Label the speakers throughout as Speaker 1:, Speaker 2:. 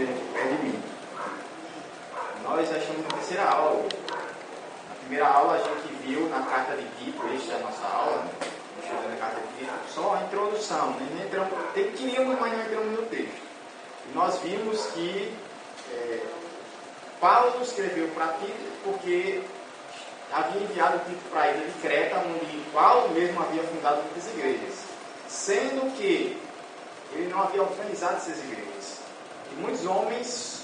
Speaker 1: verem aqui perto de mim. Nós já estamos na terceira aula hoje. Na primeira aula a gente viu na carta de Tito, esta é a nossa aula, estudando a carta de Tito, só a introdução, né? Queríamos, mas não entramos no texto. E nós vimos que Paulo escreveu para Tito porque havia enviado Tito para a ilha de Creta, onde Paulo mesmo havia fundado muitas igrejas, sendo que ele não havia organizado essas igrejas. E muitos homens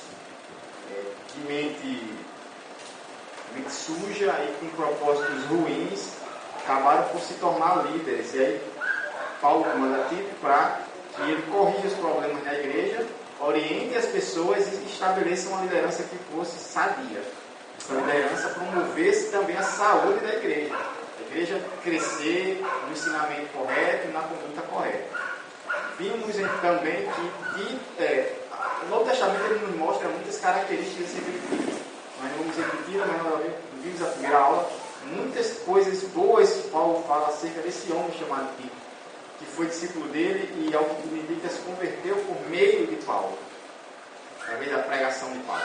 Speaker 1: de mente suja e com propósitos ruins acabaram por se tornar líderes. E aí Paulo manda Tito para que ele corrija os problemas na igreja, oriente as pessoas e estabeleça uma liderança que fosse sadia. Essa liderança promovesse também a saúde da igreja. A igreja crescer no ensinamento correto e na conduta correta. Vimos também que o Novo Testamento ele nos mostra muitas características desse Tito. Nós não vamos repetir, mas nós vimos na primeira aula muitas coisas boas que Paulo fala acerca desse homem chamado Tito, que foi discípulo dele e, ao que tudo indica, se converteu por meio de Paulo, através da pregação de Paulo.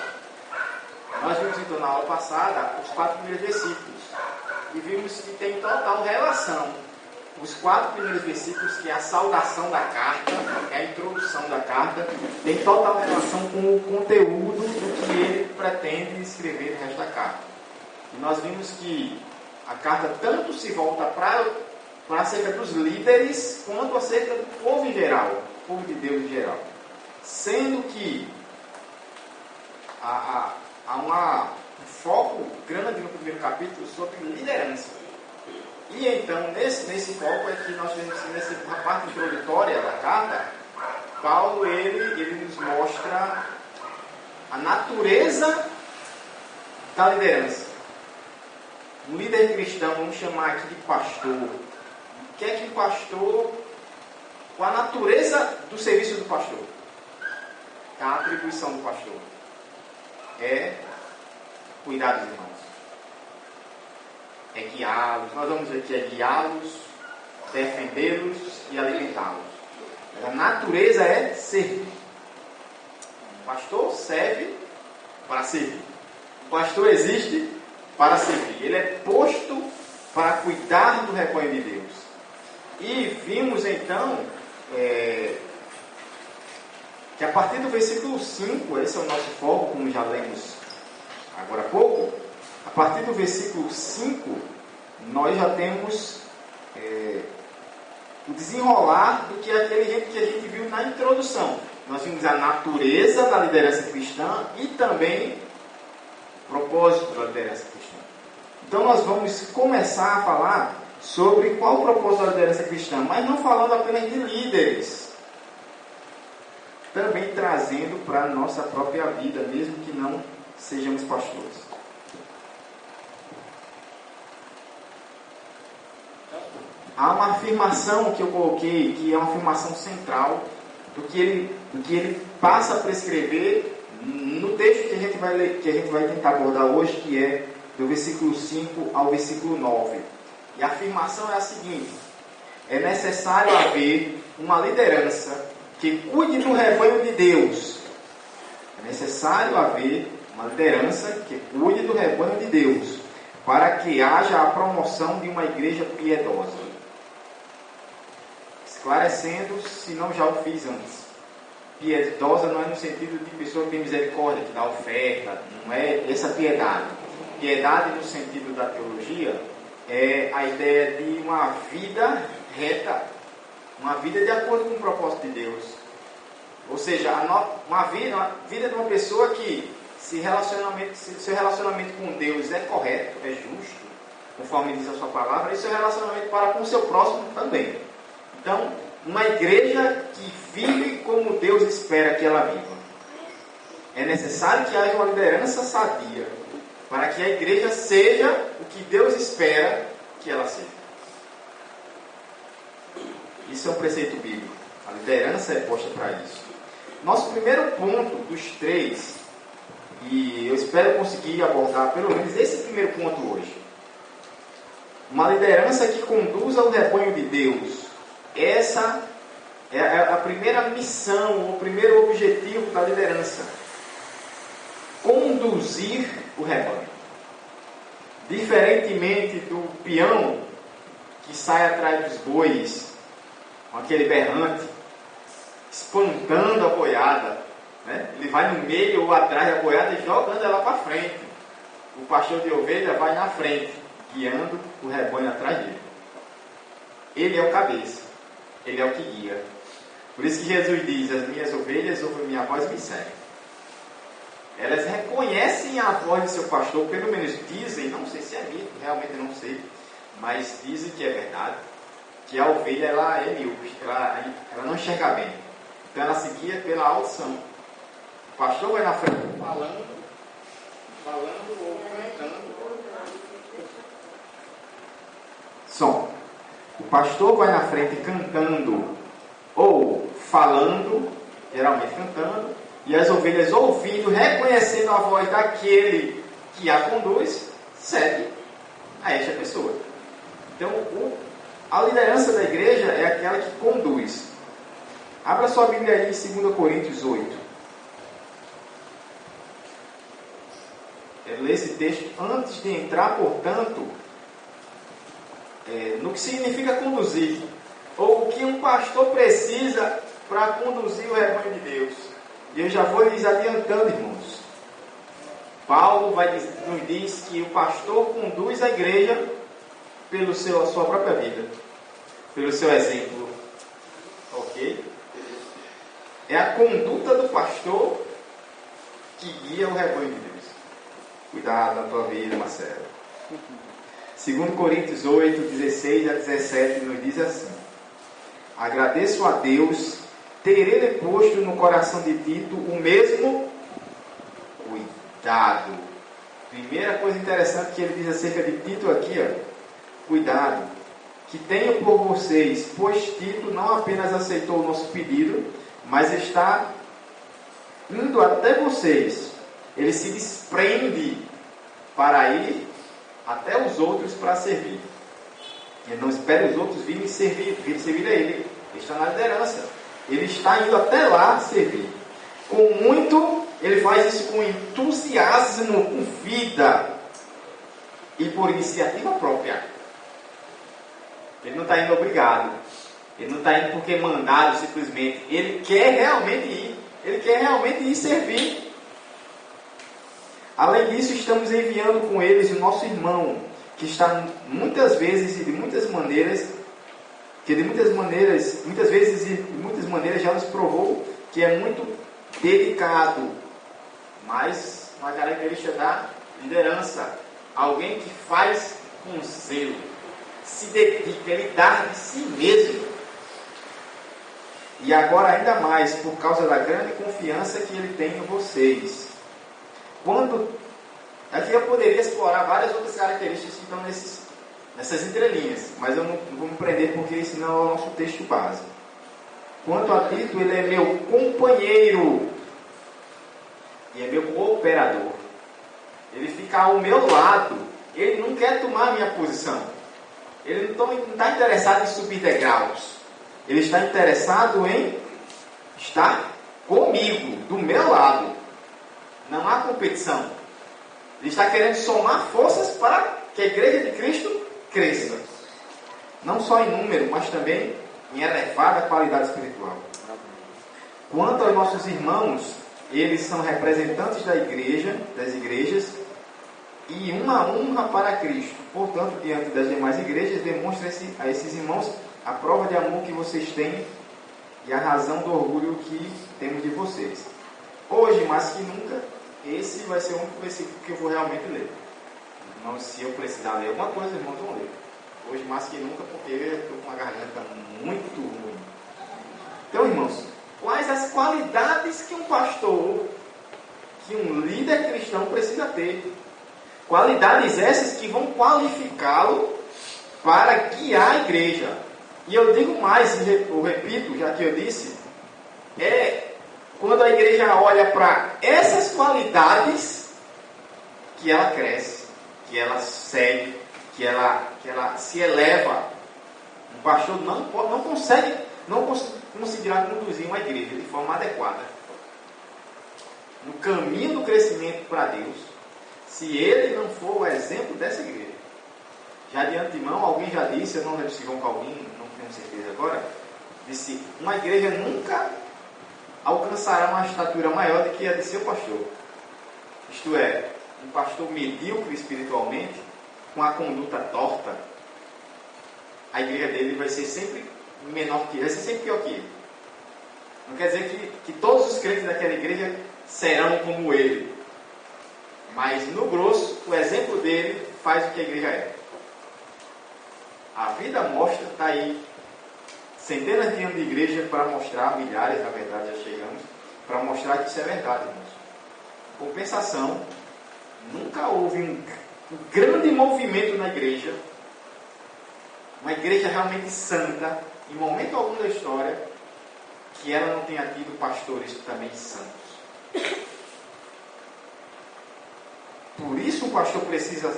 Speaker 1: Nós vimos então na aula passada os 4 primeiros versículos e vimos que tem total relação. Os 4 primeiros versículos, que é a saudação da carta, é a introdução da carta, tem total relação com o conteúdo do que ele pretende escrever no resto da carta. E nós vimos que a carta tanto se volta para acerca dos líderes, quanto acerca do povo em geral, o povo de Deus em geral. Sendo que há um foco grande no primeiro capítulo sobre liderança. E então, nesse foco é que nós temos, nessa parte introdutória da carta, Paulo ele nos mostra a natureza da liderança. Um líder cristão, vamos chamar aqui de pastor. O que é que o pastor, qual a natureza do serviço do pastor? A atribuição do pastor é cuidar dos irmãos. É guiá-los, nós vamos ver que é guiá-los, defendê-los e alimentá-los. Mas a natureza é servir. O pastor serve para servir. O pastor existe para servir. Ele é posto para cuidar do rebanho de Deus. E vimos então que a partir do versículo 5, esse é o nosso foco, como já lemos agora há pouco. A partir do versículo 5, nós já temos o desenrolar do que é aquele jeito que a gente viu na introdução. Nós vimos a natureza da liderança cristã e também o propósito da liderança cristã. Então nós vamos começar a falar sobre qual o propósito da liderança cristã, mas não falando apenas de líderes, também trazendo para a nossa própria vida, mesmo que não sejamos pastores. Há uma afirmação que eu coloquei, que é uma afirmação central do que ele passa a prescrever no texto que a gente vai ler, que a gente vai tentar abordar hoje, que é do versículo 5 ao versículo 9. E a afirmação é a seguinte: é necessário haver uma liderança que cuide do rebanho de Deus. É necessário haver uma liderança que cuide do rebanho de Deus, para que haja a promoção de uma igreja piedosa. Esclarecendo, se não já o fiz antes. Piedosa não é no sentido de pessoa que tem misericórdia, que dá oferta, não é essa piedade. Piedade no sentido da teologia é a ideia de uma vida reta, uma vida de acordo com o propósito de Deus. Ou seja, uma vida de uma pessoa que seu relacionamento com Deus é correto, é justo, conforme diz a sua palavra, e seu relacionamento para com o seu próximo também. Então, uma igreja que vive como Deus espera que ela viva. É necessário que haja uma liderança sadia, para que a igreja seja o que Deus espera que ela seja. Isso é um preceito bíblico. A liderança é posta para isso. Nosso primeiro ponto dos 3, e eu espero conseguir abordar pelo menos esse primeiro ponto hoje. Uma liderança que conduza o rebanho de Deus. Essa é a primeira missão, o primeiro objetivo da liderança. conduzir o rebanho. Diferentemente do peão que sai atrás dos bois, com aquele berrante, espantando a boiada, né? Ele vai no meio ou atrás da boiada e jogando ela para frente. O pastor de ovelha vai na frente, guiando o rebanho atrás dele. Ele é o cabeça, ele é o que guia. Por isso que Jesus diz: as minhas ovelhas ouvem minha voz e me seguem. Elas reconhecem a voz do seu pastor, pelo menos dizem, não sei se é mito, realmente não sei, mas dizem que é verdade, que a ovelha ela é míope, ela não enxerga bem. Então ela se guia pela audição. O pastor vai na frente falando ou cantando. Som. O pastor vai na frente cantando ou falando, geralmente cantando, e as ovelhas ouvindo, reconhecendo a voz daquele que a conduz, segue a esta pessoa. Então, a liderança da igreja é aquela que conduz. Abra sua Bíblia aí em 2 Coríntios 8. Eu leio esse texto antes de entrar, portanto, no que significa conduzir, ou o que um pastor precisa para conduzir o rebanho de Deus. E eu já vou lhes adiantando, irmãos. Paulo nos diz que o pastor conduz a igreja pela sua própria vida, pelo seu exemplo. Ok? É a conduta do pastor que guia o rebanho de Deus. Cuidado na tua vida, Marcelo. 2 Coríntios 8, 16 a 17 nos diz assim: agradeço a Deus ter Ele posto no coração de Tito o mesmo cuidado. Primeira coisa interessante que ele diz acerca de Tito aqui, cuidado, que tenho por vocês, pois Tito não apenas aceitou o nosso pedido, mas está indo até vocês. Ele se desprende para ir até os outros para servir. Ele não espera os outros virem servir a ele. Ele está na liderança. Ele está indo até lá servir. Ele faz isso com entusiasmo, com vida e por iniciativa própria. Ele não está indo obrigado. Ele não está indo porque mandado simplesmente. Ele quer realmente ir. Ele quer realmente ir servir. Além disso, estamos enviando com eles o nosso irmão, que está muitas vezes e de muitas maneiras, já nos provou que é muito dedicado, mas uma característica da liderança, alguém que faz com zelo, se dedica, ele dá de si mesmo. E agora ainda mais, por causa da grande confiança que ele tem em vocês. Aqui eu poderia explorar várias outras características que estão nessas entrelinhas, mas eu não vou me prender porque esse não é o nosso texto base. Quanto a Tito, ele é meu companheiro e é meu cooperador. Ele fica ao meu lado. Ele não quer tomar a minha posição. Ele não está interessado em subir degraus. Ele está interessado em estar comigo, do meu lado. Não há competição. Ele está querendo somar forças para que a igreja de Cristo cresça. Não só em número, mas também em elevada qualidade espiritual. Quanto aos nossos irmãos, eles são representantes das igrejas e uma honra para Cristo. Portanto, diante das demais igrejas, demonstre-se a esses irmãos a prova de amor que vocês têm e a razão do orgulho que temos de vocês. Hoje, mais que nunca, esse vai ser o único versículo que eu vou realmente ler. Não, se eu precisar ler alguma coisa, irmãos vão ler. Hoje, mais que nunca, porque eu estou com uma garganta muito ruim. Então, irmãos, quais as qualidades que um pastor, que um líder cristão precisa ter? Qualidades essas que vão qualificá-lo para guiar a igreja. E eu digo mais, eu repito, já que eu disse, quando a igreja olha para essas qualidades, que ela cresce, que ela segue, que ela se eleva. Um pastor não conseguirá conduzir uma igreja de forma adequada. no caminho do crescimento para Deus, se ele não for o exemplo dessa igreja. Já de antemão, alguém já disse, eu não lembro se João Calvino, não tenho certeza agora, disse, uma igreja nunca alcançará uma estatura maior do que a de seu pastor. Isto é, um pastor medíocre espiritualmente, com a conduta torta, a igreja dele vai ser sempre menor que ele, vai ser sempre pior que ele. Não quer dizer que todos os crentes daquela igreja serão como ele. Mas, no grosso, o exemplo dele faz o que a igreja é. A vida mostra, está aí, centenas de anos de igreja para mostrar, milhares, na verdade, já chegamos, para mostrar que isso é verdade, irmãos. Compensação, nunca houve um grande movimento na igreja, uma igreja realmente santa, em momento algum da história, que ela não tenha tido pastores também santos. Por isso o pastor precisa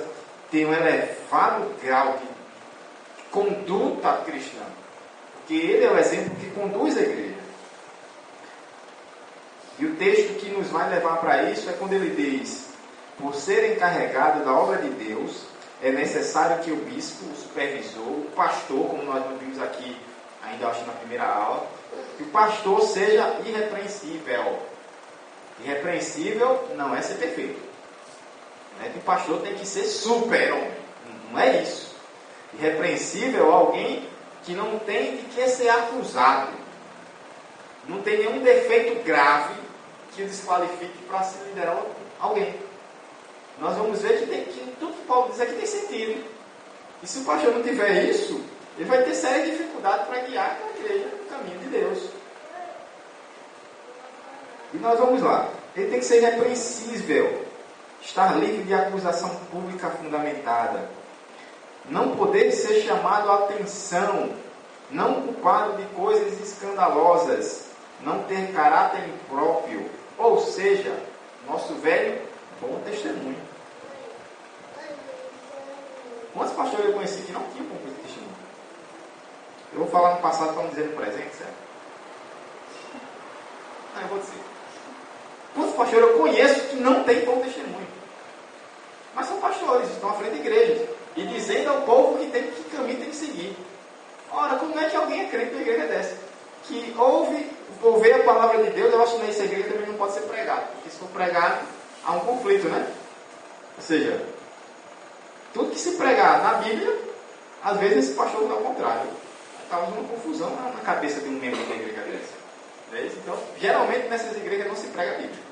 Speaker 1: ter um elevado grau de conduta cristã, porque ele é o exemplo que conduz a igreja. E o texto que nos vai levar para isso é quando ele diz: por ser encarregado da obra de Deus, é necessário que o bispo, o supervisor, o pastor, como nós vimos aqui, ainda acho na primeira aula, que o pastor seja irrepreensível. Irrepreensível não é ser perfeito. Não é que o pastor tem que ser super-homem. Não é isso. Irrepreensível é alguém que não tem de que ser acusado. Não tem nenhum defeito grave que o desqualifique para se liderar alguém. Nós vamos ver que tudo que Paulo diz aqui tem sentido. E se o pastor não tiver isso, ele vai ter séria dificuldade para guiar aquela igreja no caminho de Deus. E nós vamos lá. Ele tem que ser irrepreensível, estar livre de acusação pública fundamentada, não poder ser chamado a atenção, não culpado de coisas escandalosas, não ter caráter impróprio, ou seja, nosso velho bom testemunho. Quantos pastores eu conheci que não tinham bom testemunho? Eu vou falar no passado para não dizer no presente, certo? Não, eu vou dizer. Quantos pastores eu conheço que não têm bom testemunho? Mas são pastores, estão à frente de igrejas e dizendo ao povo que caminho tem que seguir. Ora, como é que alguém é crente numa igreja dessa? Que ouve a palavra de Deus, eu acho que nessa igreja também não pode ser pregado, porque se for pregado, há um conflito, né? Ou seja, tudo que se pregar na Bíblia, às vezes esse pastor não é o contrário. Causa uma confusão na cabeça de um membro da igreja dessa. Então, geralmente nessas igrejas não se prega a Bíblia.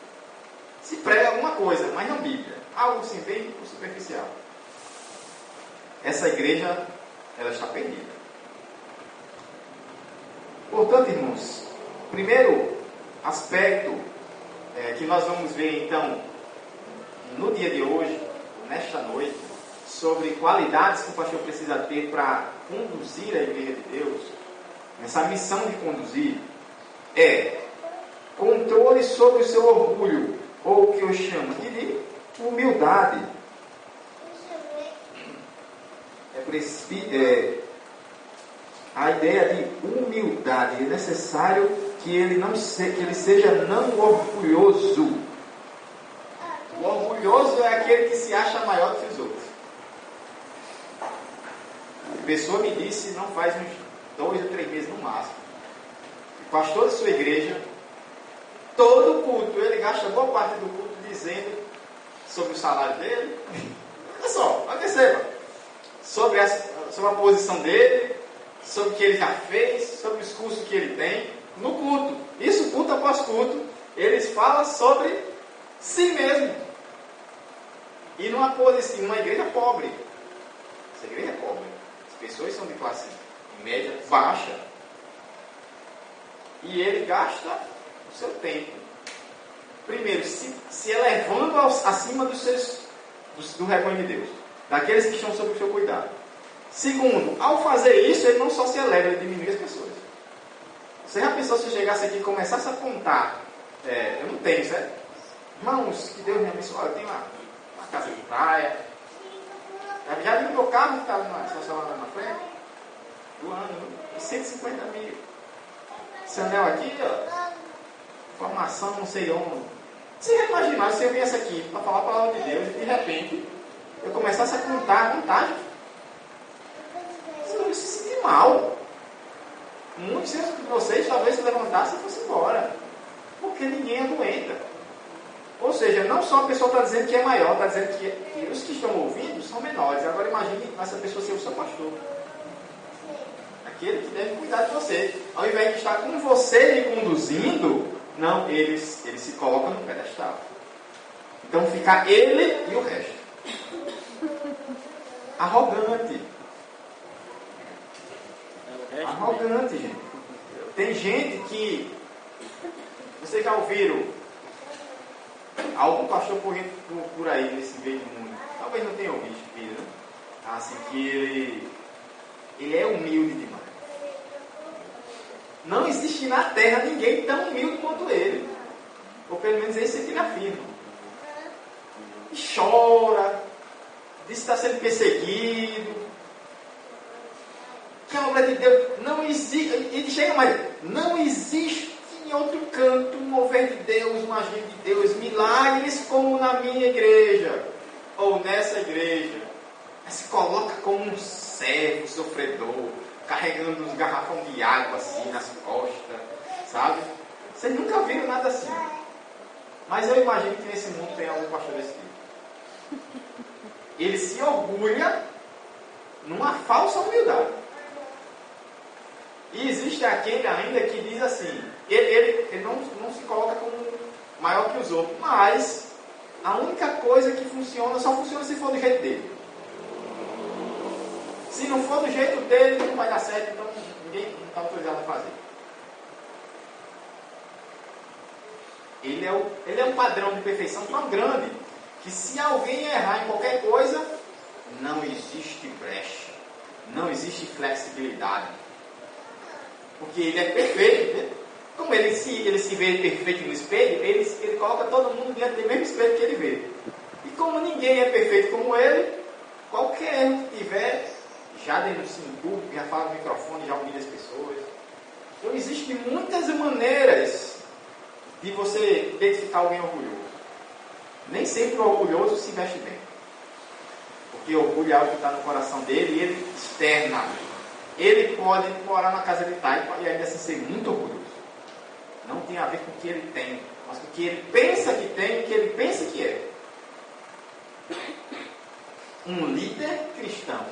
Speaker 1: Se prega alguma coisa, mas não Bíblia. Algo assim bem superficial. Essa igreja, ela está perdida. Portanto, irmãos, primeiro aspecto que nós vamos ver então no dia de hoje, nesta noite, sobre qualidades que o pastor precisa ter para conduzir a igreja de Deus, essa missão de conduzir, é controle sobre o seu orgulho, ou o que eu chamo aqui de humildade. A ideia de humildade, é necessário que ele seja não orgulhoso. O orgulhoso é aquele que se acha maior do que os outros. A pessoa me disse, não faz uns 2 ou 3 meses no máximo, o pastor de sua igreja, todo culto, ele gasta boa parte do culto dizendo sobre o salário dele. Olha só, perceba. Sobre a posição dele, sobre o que ele já fez, sobre os cursos que ele tem, no culto. Isso, culto após culto, eles falam sobre si mesmo. E numa posição, numa igreja pobre. Essa igreja é pobre. As pessoas são de classe média baixa. E ele gasta o seu tempo. Primeiro, se elevando acima do rebanho de Deus. Daqueles que estão sob o seu cuidado. Segundo, ao fazer isso, ele não só se eleva, ele diminui as pessoas. Você já pensou se eu chegasse aqui e começasse a contar? Eu não tenho, certo? Irmãos, que Deus me abençoe. Eu tenho uma casa de praia. Já vi o meu carro que está estacionado na frente? Do ano, 150 mil. Esse anel aqui, ó. Formação não sei onde. Você já imaginar se eu viesse aqui para falar a palavra de Deus e de repente eu começasse a contar à vontade? Eu ia se sentir mal. Muitos de vocês talvez se levantassem e fossem embora. Porque ninguém aguenta. Ou seja, não só a pessoa está dizendo que é maior, está dizendo que os que estão ouvindo são menores. Agora imagine essa pessoa ser o seu pastor. Aquele que deve cuidar de você. Ao invés de estar com você e conduzindo, não, ele se coloca no pedestal. Então fica ele e o resto. Arrogante. Arrogante, gente. Tem gente que... Vocês já ouviram algum pastor por aí nesse meio do mundo? Talvez não tenha ouvido, né? Assim que ele é humilde demais. Não existe na terra ninguém tão humilde quanto ele. Ou pelo menos esse é que ele afirma. E chora, diz que está sendo perseguido, que a obra de Deus não existe. Ele chega mais, não existe em outro canto um mover de Deus, um agir de Deus, milagres como na minha igreja, ou nessa igreja. Mas se coloca como um servo sofredor, carregando uns garrafões de água assim nas costas, sabe? Vocês nunca viram nada assim. Mas eu imagino que nesse mundo tem algum pastor desse tipo. Ele se orgulha numa falsa humildade. E existe aquele ainda que diz assim, ele não se coloca como maior que os outros, mas a única coisa que funciona, só funciona se for do jeito dele. Se não for do jeito dele, não vai dar certo, então ninguém está autorizado a fazer. Ele é um padrão de perfeição tão grande, que se alguém errar em qualquer coisa, não existe brecha, não existe flexibilidade. Porque ele é perfeito, né? Como ele se vê perfeito no espelho, ele coloca todo mundo diante do mesmo espelho que ele vê. E como ninguém é perfeito como ele, qualquer erro que tiver, já denuncia em público, já fala no microfone, já humilha as pessoas. Então existem muitas maneiras de você identificar alguém orgulhoso. Nem sempre o orgulhoso se veste bem. Porque orgulho é algo que está no coração dele e ele externa. Ele pode morar na casa de pai e ainda assim ser muito orgulhoso. Não tem a ver com o que ele tem, mas com o que ele pensa que tem e o que ele pensa que é. Um líder cristão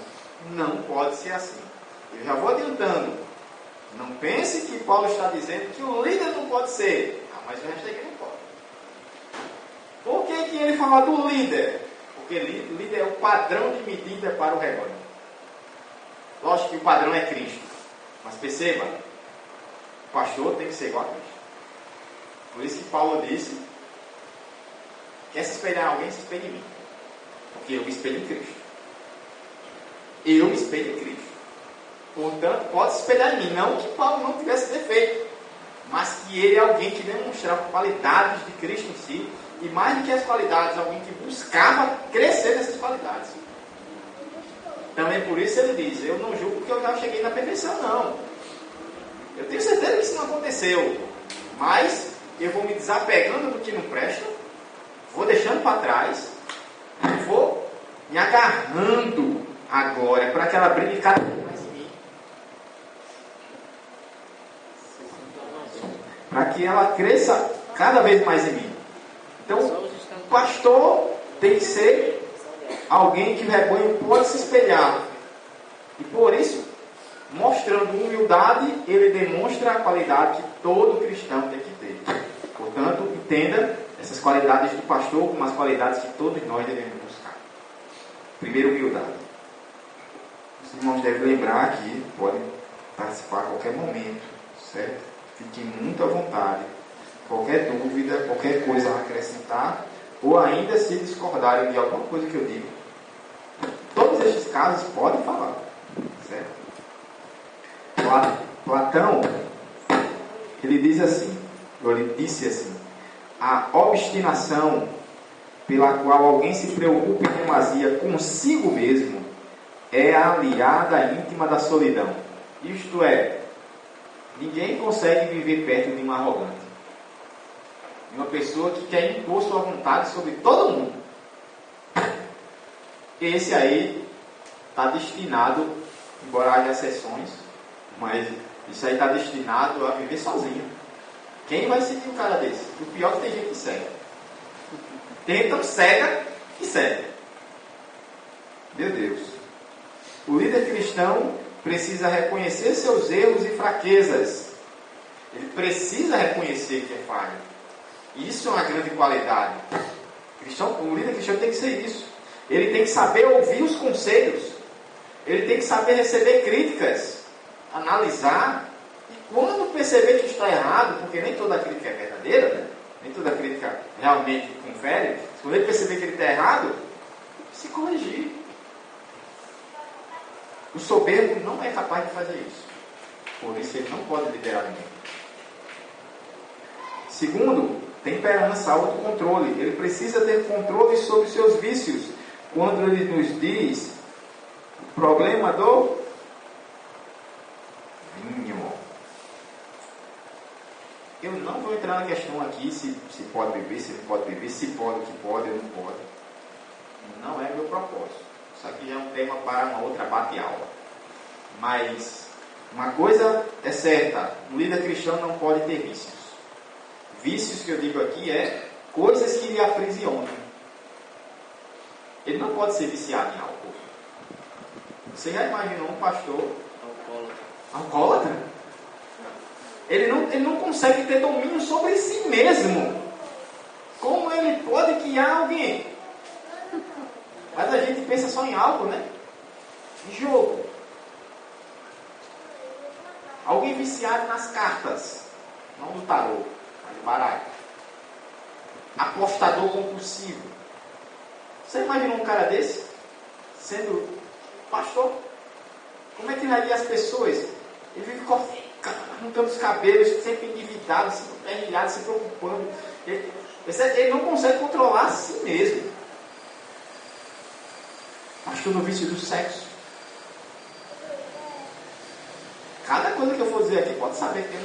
Speaker 1: não pode ser assim. Eu já vou adiantando. Não pense que Paulo está dizendo que o líder não pode ser. Ah, mas o resto da igreja não pode. Por que ele fala do líder? Porque líder é o padrão de medida para o rebanho. Lógico que o padrão é Cristo. Mas perceba, o pastor tem que ser igual a Cristo. Por isso que Paulo disse, quer se espelhar em alguém, se espelha em mim. Porque eu me espelho em Cristo. Eu me espelho em Cristo. Portanto, pode se espelhar em mim. Não que Paulo não tivesse defeito, mas que ele é alguém que demonstrava qualidades de Cristo em si. E mais do que as qualidades, alguém que buscava crescer nessas qualidades. Também por isso ele diz, eu não julgo que eu já cheguei na perfeição, não. Eu tenho certeza que isso não aconteceu. Mas eu vou me desapegando do que não presta, vou deixando para trás, e vou me agarrando agora para que ela brilhe cada vez mais em mim. Para que ela cresça cada vez mais em mim. Então, o pastor tem que ser alguém que o rebanho pode se espelhar. E por isso, mostrando humildade, ele demonstra a qualidade que todo cristão tem que ter. Portanto, entenda essas qualidades do pastor como as qualidades que todos nós devemos buscar. Primeiro, humildade. Os irmãos devem lembrar que podem participar a qualquer momento, certo? Fiquem muito à vontade. Qualquer dúvida, qualquer coisa a acrescentar, ou ainda se discordarem de alguma coisa que eu digo. Todos estes casos podem falar, certo? Platão, ele diz assim, ou ele disse assim, a obstinação pela qual alguém se preocupa em demasia consigo mesmo é a aliada íntima da solidão. Isto é, ninguém consegue viver perto de um arrogante. de uma pessoa que quer impor sua vontade sobre todo mundo. Esse aí está destinado, embora haja exceções, mas isso aí está destinado a viver sozinho. Quem vai seguir um cara desse? O pior é que tem gente que segue. Tem gente tão cega que segue. Meu Deus. O líder cristão precisa reconhecer seus erros e fraquezas. Ele precisa reconhecer que é falho. Isso é uma grande qualidade. O líder cristão tem que ser isso. Ele tem que saber ouvir os conselhos. Ele tem que saber receber críticas, analisar. E quando perceber que está errado, porque nem toda crítica é verdadeira, né? Nem toda crítica realmente confere. Quando ele perceber que ele está errado, se corrigir. O soberbo não é capaz de fazer isso. Por isso ele não pode liderar ninguém. Segundo, temperança, autocontrole. Ele precisa ter controle sobre seus vícios. Quando ele nos diz o problema do vinho. Eu não vou entrar na questão aqui se pode beber, se não pode beber, se pode, o que pode ou não pode. Não é meu propósito. Isso aqui já é um tema para uma outra bate-aula. Mas uma coisa é certa, um líder cristão não pode ter vícios. Vícios que eu digo aqui é coisas que lhe aprisionam. Ele não pode ser viciado em álcool. Você já imaginou um pastor alcoólatra? Ele não consegue ter domínio sobre si mesmo. Como ele pode guiar alguém? Mas a gente pensa só em álcool, né? Em jogo. Alguém viciado nas cartas. Não do tarô, mas do baralho. Apostador compulsivo. Você imaginou um cara desse? Sendo pastor? Como é que ele vai guiar as pessoas? Ele vive arrancando os cabelos, sempre endividado, sempre perrilhado, se preocupando. Ele não consegue controlar a si mesmo. Pastor no vício do sexo. Cada coisa que eu for dizer aqui, pode saber que tem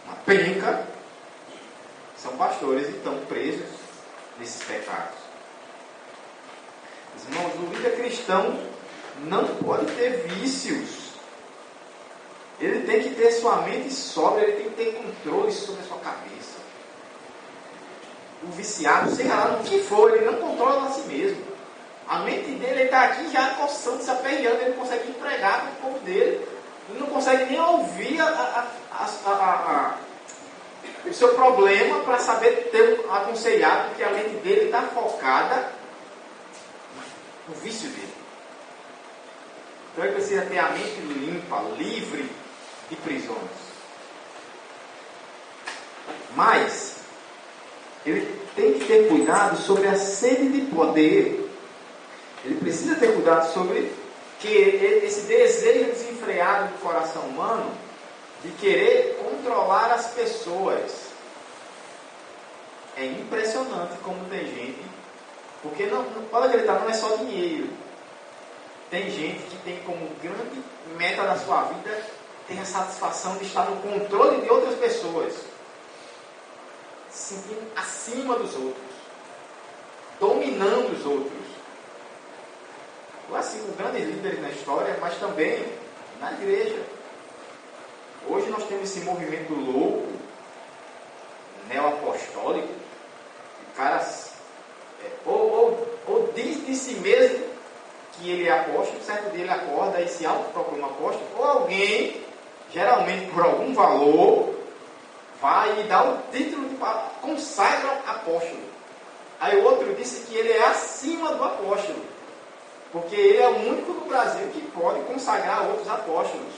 Speaker 1: uma penca. São pastores e estão presos nesses pecados. Irmãos, o líder cristão não pode ter vícios. Ele tem que ter sua mente sóbria, ele tem que ter controle sobre a sua cabeça. O viciado, seja lá no que for, ele não controla a si mesmo. A mente dele, ele está aqui já coçando, se aperreando, ele não consegue entregar para o povo dele, ele não consegue nem ouvir o seu problema para saber ter um aconselhado, porque a mente dele está focada no vício dele. Então ele precisa ter a mente limpa, livre de prisões. Mas ele tem que ter cuidado sobre a sede de poder. Ele precisa ter cuidado sobre esse desejo desenfreado do coração humano de querer controlar as pessoas. É impressionante como tem gente, porque não pode acreditar, não é só dinheiro. Tem gente que tem como grande meta da sua vida ter a satisfação de estar no controle de outras pessoas, se sentindo acima dos outros, dominando os outros. Assim, os grandes líderes na história, mas também na igreja. Hoje nós temos esse movimento louco, neoapostólico, o cara ou diz de si mesmo que ele é apóstolo, certo dia ele acorda e se autoproclama apóstolo, ou alguém, geralmente por algum valor, vai e dá o título de consagra apóstolo. Aí o outro disse que ele é acima do apóstolo, porque ele é o único no Brasil que pode consagrar outros apóstolos.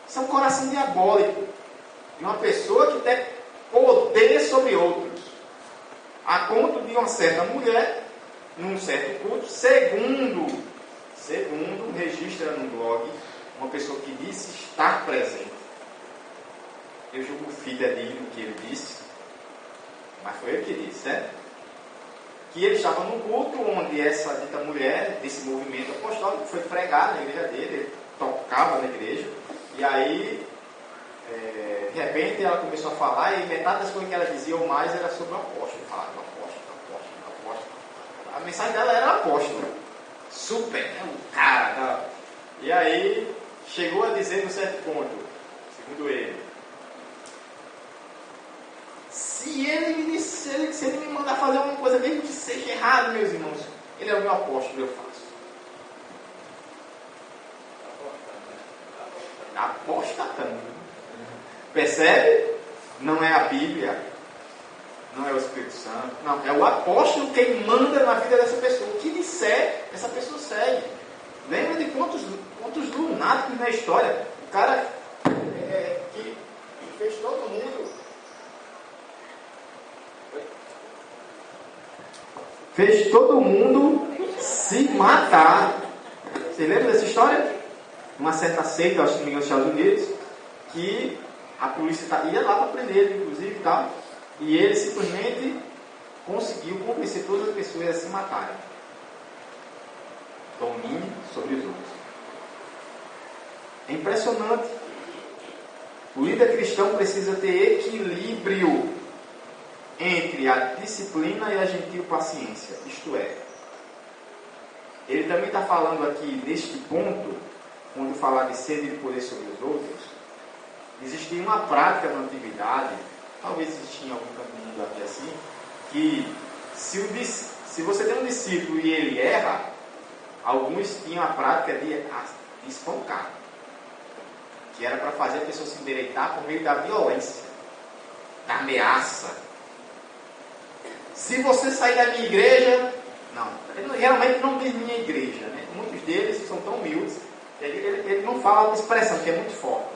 Speaker 1: Isso é um coração diabólico de uma pessoa que tem poder sobre outros, a ponto de uma certa mulher, num certo culto, segundo registra no blog, uma pessoa que disse estar presente. Eu julgo fidedigno o que ele disse, mas foi ele que disse, certo? Que ele estava num culto onde essa dita mulher, desse movimento apostólico, foi pregar na igreja dele, ele tocava na igreja, e aí de repente ela começou a falar e metade das coisas que ela dizia ou mais era sobre o apóstolo. Falava do apóstolo. A mensagem dela era o apóstolo. Super, né? O cara. Tá? E aí chegou a dizer num certo ponto, segundo ele, se ele me mandar fazer alguma coisa, mesmo que seja errado, meus irmãos, ele é o meu apóstolo, eu faço. Apostatando. Percebe? Não é a Bíblia, não é o Espírito Santo, não, é o apóstolo quem manda na vida dessa pessoa. O que disser, essa pessoa segue. Lembra de quantos lunáticos na história? O cara que fez todo mundo. Fez todo mundo se matar. Você lembra dessa história? Uma certa seita, acho que não me engano, nos Estados Unidos, que a polícia ia lá para prender ele, inclusive, tá? E ele simplesmente conseguiu convencer todas as pessoas a se matarem. Domínio sobre os outros. É impressionante. O líder cristão precisa ter equilíbrio entre a disciplina e a gentil paciência. Isto é, ele também está falando aqui neste ponto, quando falar de sede de poder sobre os outros, existia uma prática na antiguidade, talvez existia em algum canto do mundo aqui assim, que se você tem um discípulo e ele erra, alguns tinham a prática de espancar, que era para fazer a pessoa se endireitar por meio da violência, da ameaça. Se você sair da minha igreja, não, geralmente não diz minha igreja, né? Muitos deles são tão humildes, ele não fala a expressão, que é muito forte.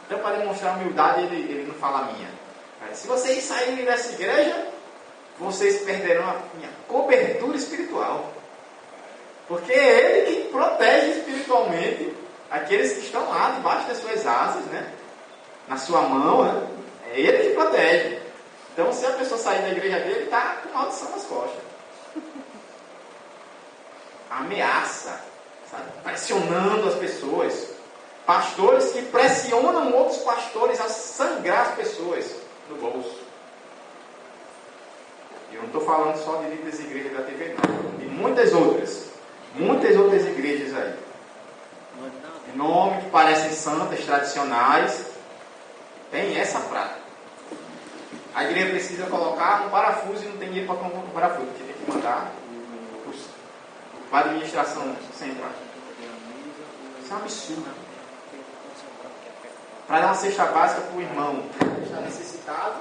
Speaker 1: Então, para demonstrar humildade, ele não fala a minha. Se vocês saírem dessa igreja, vocês perderão a minha cobertura espiritual. Porque é ele que protege espiritualmente aqueles que estão lá debaixo das suas asas, né? Na sua mão, né? É ele que protege. Então, se a pessoa sair da igreja dele, está com maldição nas costas. Ameaça, sabe? Pressionando as pessoas. Pastores que pressionam outros pastores a sangrar as pessoas no bolso. Eu não estou falando só de líderes da igreja da TV, não. De muitas outras igrejas aí. De nome que parecem santas, tradicionais, tem essa prática. A igreja precisa colocar um parafuso e não tem dinheiro para comprar um parafuso, porque tem que mandar para a administração central. Isso é um absurdo. Para dar uma cesta básica para o irmão que está necessitado,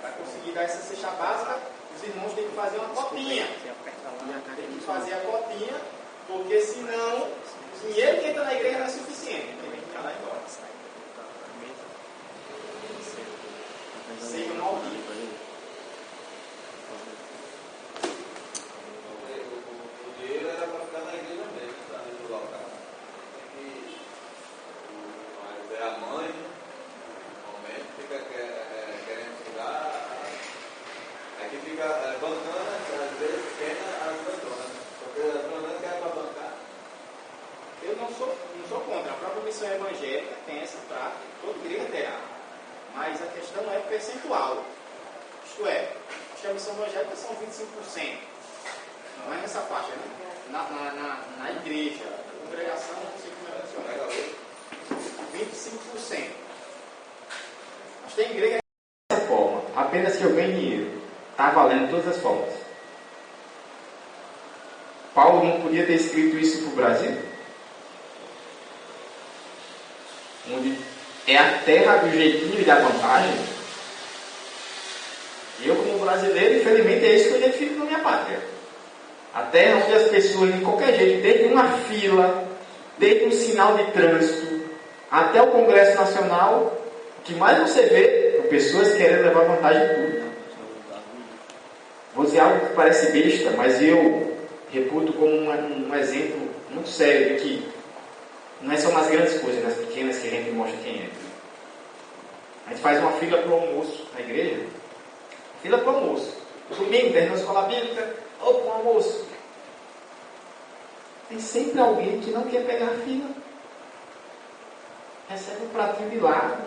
Speaker 1: para conseguir dar essa cesta básica, os irmãos têm que fazer uma cotinha. Tem que fazer a cotinha, porque senão o dinheiro que entra na igreja não é suficiente. Tem que ficar lá embora. Seja maldito.
Speaker 2: O dinheiro era para ficar na igreja mesmo, tá? No local. Mas é a mãe, no momento, fica querendo tirar. Aqui fica bancando, às vezes, pena as bandonas. Porque as bandonas querem para bancar.
Speaker 1: Eu não sou contra. A própria missão evangélica tem essa prática, toda igreja terá. Mas a questão é percentual. Isto é, acho que a missão evangélica são 25%. Não é nessa faixa, né? Na igreja, na congregação, não sei como é que funciona. 25%. Mas tem igreja dessa forma, apenas que eu ganhe dinheiro. Está valendo todas as formas. Paulo não podia ter escrito isso para o Brasil? Onde é a terra do jeitinho e da vantagem. Eu, como brasileiro, infelizmente é isso que eu identifico na minha pátria. A terra onde as pessoas, de qualquer jeito, desde uma fila, desde um sinal de trânsito, até o Congresso Nacional, o que mais você vê é pessoas querendo levar vantagem em tudo. Vou dizer algo que parece besta, mas eu reputo como um exemplo muito sério de que não é só nas grandes coisas, nas pequenas que a gente mostra quem é. A gente faz uma fila para o almoço na igreja. Fila para o almoço. No domingo, termina a escola bíblica, ou para o almoço. Tem sempre alguém que não quer pegar a fila. recebe um pratinho de lado.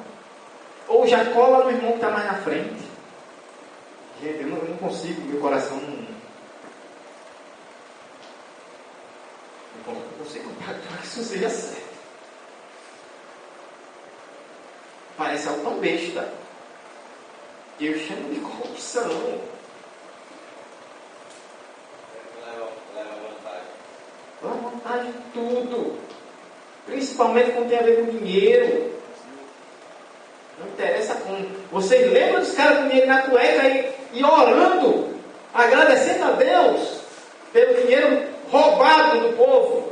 Speaker 1: Ou já cola no irmão que está mais na frente. Gente, eu não consigo, meu coração não consigo compactuar que isso seja certo. Parece algo tão besta. Eu chamo de corrupção. Leva vantagem de tudo. Principalmente quando tem a ver com dinheiro. Não interessa como. Vocês lembram dos caras com dinheiro na cueca e orando, agradecendo a Deus pelo dinheiro roubado do povo,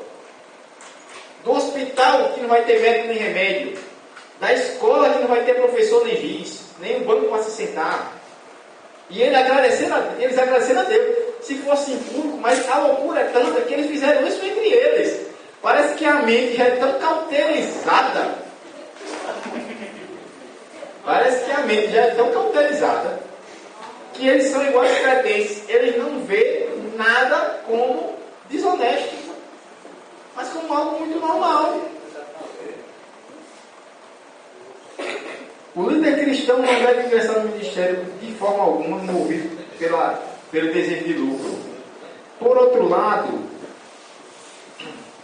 Speaker 1: do hospital que não vai ter médico nem remédio, da escola que não vai ter professor nem giz, nem um banco para se sentar. E eles agradecendo a Deus. Se fosse em público, mas a loucura é tanta que eles fizeram isso entre eles. Parece que a mente já é tão cauterizada. Parece que a mente já é tão cauterizada que eles são iguais aos credentes. Eles não vê nada como desonesto, mas como algo muito normal. O líder cristão não deve ingressar no ministério de forma alguma movido pelo desejo de lucro. Por outro lado,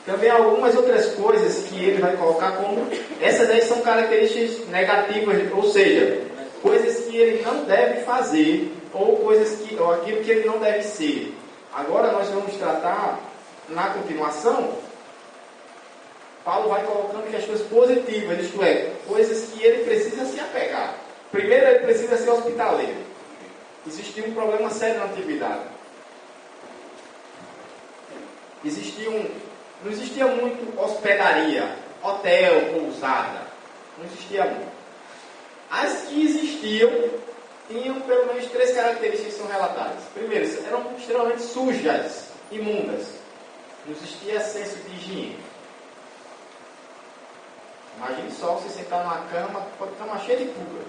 Speaker 1: também há algumas outras coisas que ele vai colocar como essas aí são características negativas, ou seja, coisas que ele não deve fazer ou aquilo que ele não deve ser. Agora nós vamos tratar na continuação. Paulo vai colocando questões positivas, isto é, coisas que ele precisa se apegar. Primeiro, ele precisa ser hospitaleiro. Existia um problema sério na antiguidade. Não existia muito hospedaria, hotel, pousada. Não existia muito. As que existiam tinham pelo menos 3 características que são relatadas. Primeiro, eram extremamente sujas, imundas. Não existia senso de higiene. Imagine só você sentar numa cama, pode estar uma cheia de pulga.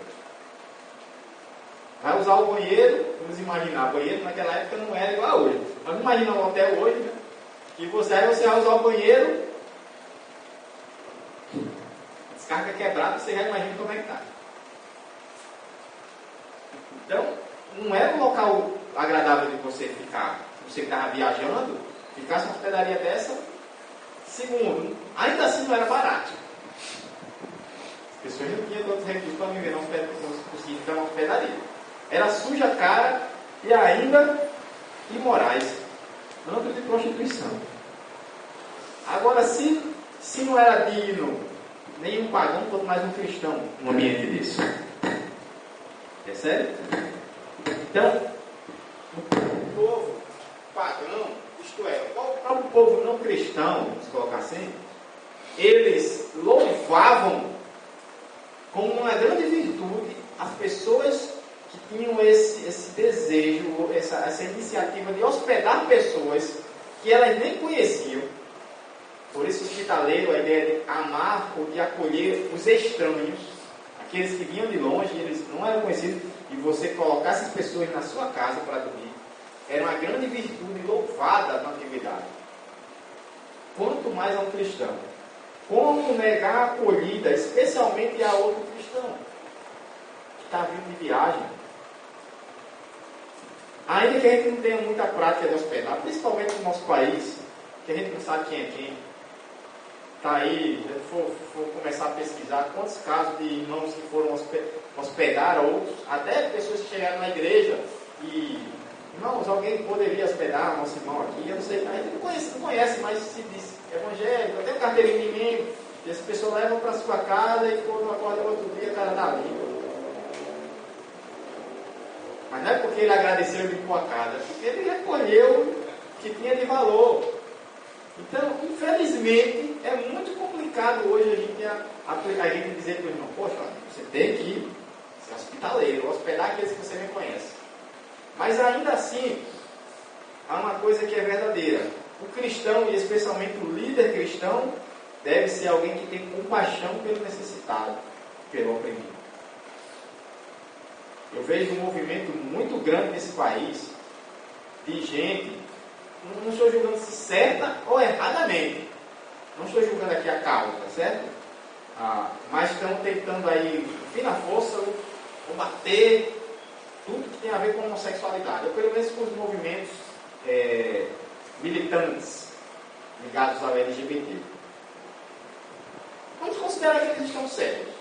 Speaker 1: Vai usar o banheiro, vamos imaginar, o banheiro naquela época não era igual a hoje. Mas imagina um hotel hoje, né? Que você vai usar o banheiro, descarga quebrada, você já imagina como é que está. Então, não era um local agradável de você ficar. Você que estava viajando, ficasse uma hospedaria dessa. Segundo, ainda assim não era barato. As pessoas não tinham tantos recursos para viver não conseguir ficar uma hospedaria. Era suja, cara e ainda imorais. Âmbito de prostituição. Agora, se não era digno nenhum pagão, quanto mais um cristão, num ambiente desse. É sério? Então, o povo pagão, isto é, o próprio povo não cristão, vamos colocar assim, eles louvavam como uma grande virtude as pessoas que tinham esse desejo, essa iniciativa de hospedar pessoas que elas nem conheciam. Por isso, hospitaleiro, a ideia de amar ou de acolher os estranhos, aqueles que vinham de longe, eles não eram conhecidos, e você colocar essas pessoas na sua casa para dormir, era uma grande virtude louvada na antiguidade. Quanto mais a um cristão. Como negar a acolhida, especialmente a outro cristão, que está vindo de viagem? Ainda que a gente não tenha muita prática de hospedar, principalmente no nosso país, que a gente não sabe quem é quem. Está aí, se for começar a pesquisar quantos casos de irmãos que foram hospedar outros, até pessoas que chegaram na igreja e, irmãos, alguém poderia hospedar nosso irmão aqui, eu não sei, a gente não conhece, mas se diz evangélico, até um carteirinho de membro, e essa pessoa leva para sua casa e quando acorda no outro dia, a cara está limpa. Mas não é porque ele agradeceu e limpou a casa, é porque ele recolheu o que tinha de valor. Então, infelizmente, é muito complicado hoje a gente dizer para o irmão, poxa, você tem que ser hospitaleiro, hospedar aqueles que você nem conhece. Mas ainda assim, há uma coisa que é verdadeira. O cristão, e especialmente o líder cristão, deve ser alguém que tem compaixão pelo necessitado, pelo oprimido. Eu vejo um movimento muito grande nesse país de gente, não estou julgando se certa ou erradamente, não estou julgando aqui a causa, certo? mas estão tentando aí, fina força, combater tudo que tem a ver com homossexualidade, ou pelo menos com os movimentos militantes ligados ao LGBT. Vamos considerar que eles estão certos.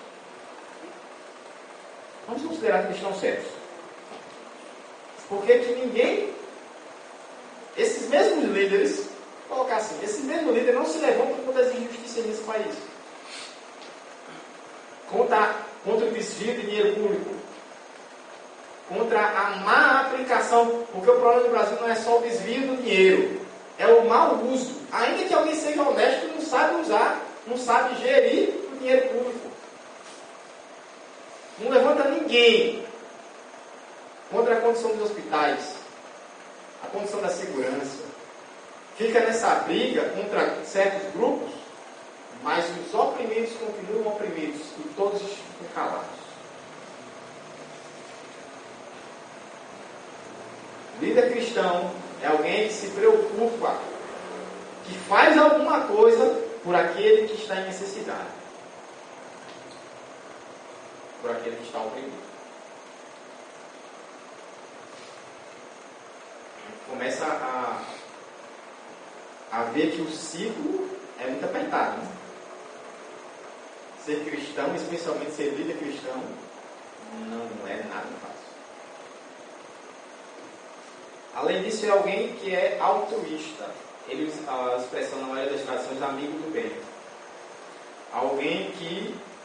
Speaker 1: Vamos considerar que eles estão certos. Porque que ninguém, esses mesmos líderes, vou colocar assim, esses mesmos líderes não se levantam contra as injustiças nesse país. Contra o desvio de dinheiro público. Contra a má aplicação, porque o problema do Brasil não é só o desvio do dinheiro, é o mau uso. Ainda que alguém seja honesto, não sabe usar, não sabe gerir o dinheiro público. Não levanta ninguém contra a condição dos hospitais, a condição da segurança. Fica nessa briga contra certos grupos, mas os oprimidos continuam oprimidos e todos ficam calados. Líder cristão é alguém que se preocupa, que faz alguma coisa por aquele que está em necessidade, por aquele que está oprimido. Começa a ver que o ciclo é muito apertado, né? Ser cristão, especialmente ser líder cristão, não é nada fácil. Além disso, é alguém que é altruísta. Ele usa a expressão na maioria das traduções, amigo do bem. Alguém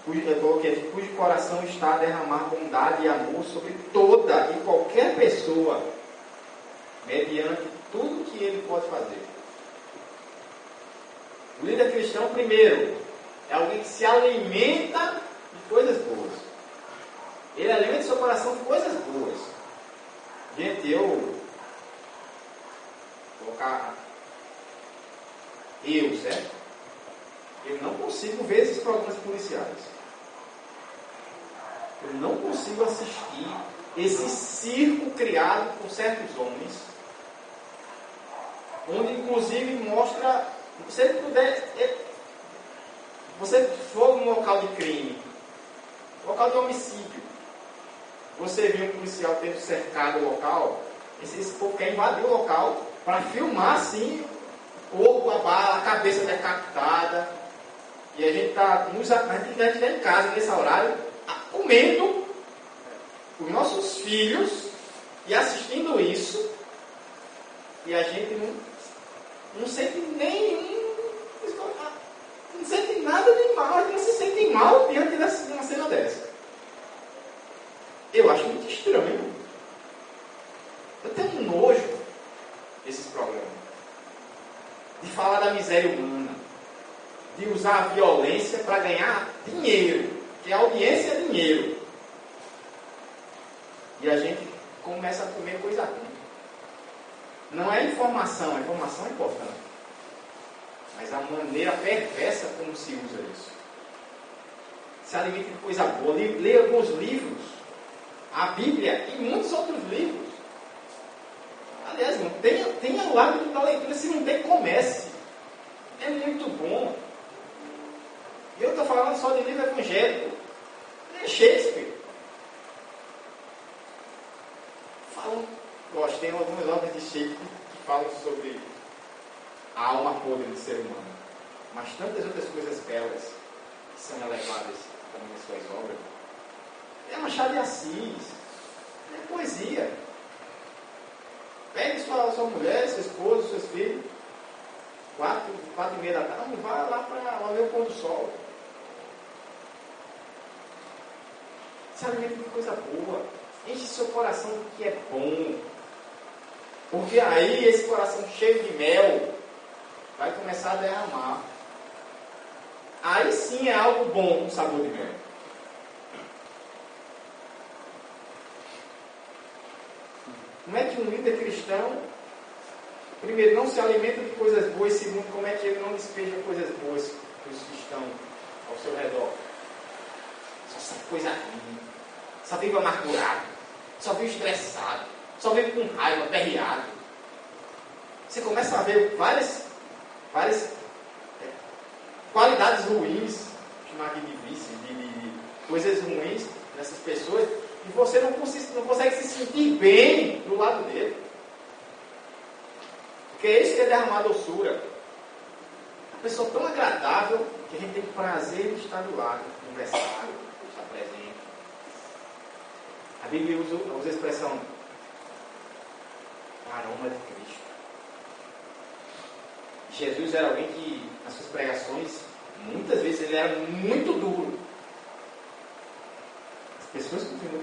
Speaker 1: cujo coração está a derramar bondade e amor sobre toda e qualquer pessoa, mediante tudo que ele pode fazer. O líder cristão, primeiro, é alguém que se alimenta de coisas boas. Ele alimenta seu coração de coisas boas. Gente, certo? Eu não consigo ver esses programas policiais. Eu não consigo assistir esse circo criado por certos homens, onde inclusive mostra, se ele puder, você for num local de crime, local de homicídio, você viu um policial tendo cercado o local, esse povo quer invadir o local para filmar assim o corpo, a bala, a cabeça decapitada. E a gente está em casa nesse horário, comendo os nossos filhos e assistindo isso, e a gente não sente não sente nada de mal, a gente não se sente mal diante de uma cena dessa. Eu acho muito estranho. Eu tenho nojo desses programas. De falar da miséria humana. De usar a violência para ganhar dinheiro. Que a audiência é dinheiro. E a gente começa a comer coisa ruim. Não é informação, a informação é importante. Mas a maneira perversa como se usa isso. Se alimenta de coisa boa. Leia alguns livros. A Bíblia e muitos outros livros. Aliás, irmão, tenha o hábito da leitura. Se não tem, comece. É muito bom. E eu estou falando só de livro evangélico. É Shakespeare. Tem algumas obras de Shakespeare que falam sobre a alma podre do ser humano. Mas tantas outras coisas belas que são elevadas como nas suas obras. É Machado de Assis. É poesia. Pegue sua mulher, seu esposo, seus filhos. 4h30 da tarde, vá lá para ver o pôr do sol. Se alimenta de coisa boa. Enche seu coração do que é bom. Porque aí esse coração cheio de mel vai começar a derramar. Aí sim é algo bom com sabor de mel. Como é que um líder cristão, primeiro, não se alimenta de coisas boas, segundo, como é que ele não despeja coisas boas para os que estão ao seu redor? Só sabe coisa ruim, só vive amargurado, só vive estressado, só vive com raiva, aperreado. Você começa a ver várias qualidades ruins chamar aqui de vício, de coisas ruins nessas pessoas, e você não consegue se sentir bem do lado dele. Porque é isso que é derramar doçura. Uma pessoa tão agradável que a gente tem prazer de estar do lado, conversar, estar presente. A Bíblia usa a expressão aroma de Cristo. Jesus era alguém que, nas suas pregações, muitas vezes ele era muito duro. As pessoas continuam.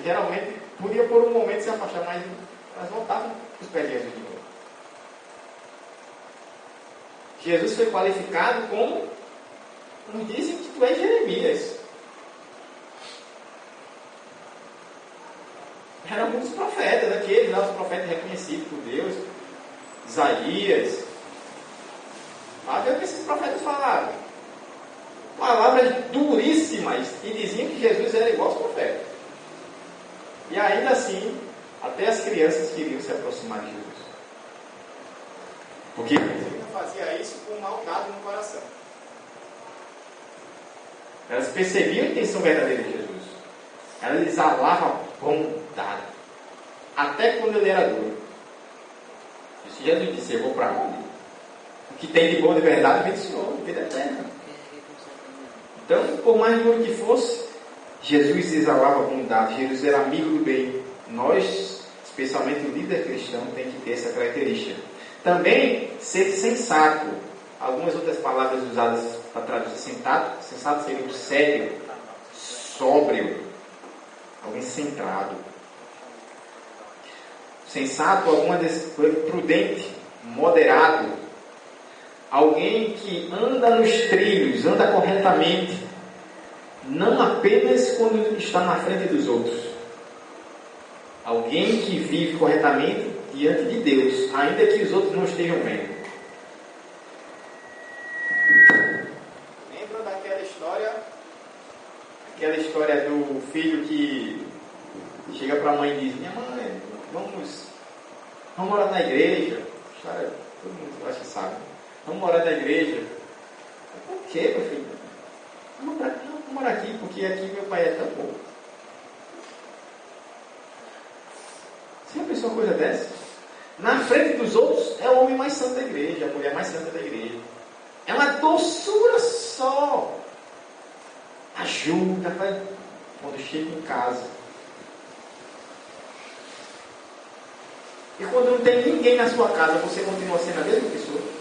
Speaker 1: Geralmente podia por um momento se afastar, mas voltavam para os pés de Jesus de novo. Jesus foi qualificado como, nos dizem que tu és Jeremias. Eram muitos profetas, aqueles lá, os profetas reconhecidos por Deus, Isaías. Olha o que esses profetas falavam. Palavras duríssimas, e diziam que Jesus era igual aos profetas. E ainda assim, até as crianças queriam se aproximar de Jesus. Porque ele não fazia isso com maldade no coração. Elas percebiam a intenção verdadeira de Jesus. Elas exalavam bondade. Até quando ele era duro. Jesus disse: eu vou para onde? O que tem de bom de verdade vem do Senhor, vida eterna. Então, por mais duro que fosse, Jesus exalava bondade. Jesus era amigo do bem. Nós, especialmente o líder cristão, tem que ter essa característica. Também ser sensato. Algumas outras palavras usadas para traduzir sensato. Sensato seria o sério, sóbrio, alguém centrado. Sensato, prudente, moderado. Alguém que anda nos trilhos, anda corretamente. Não apenas quando está na frente dos outros. Alguém que vive corretamente diante de Deus, ainda que os outros não estejam vendo. Lembra daquela história? Aquela história do filho que chega para a mãe e diz: minha mãe, vamos morar na igreja. História, todo mundo acha que sabe. Vamos morar na igreja. Por quê, meu filho? Vamos morar aqui, porque aqui meu pai é tão bom. Você já pensou uma coisa dessa? Na frente dos outros é o homem mais santo da igreja, a mulher mais santa da igreja. É uma doçura só. Ajuda, quando chega em casa. E quando não tem ninguém na sua casa, você continua sendo a mesma pessoa.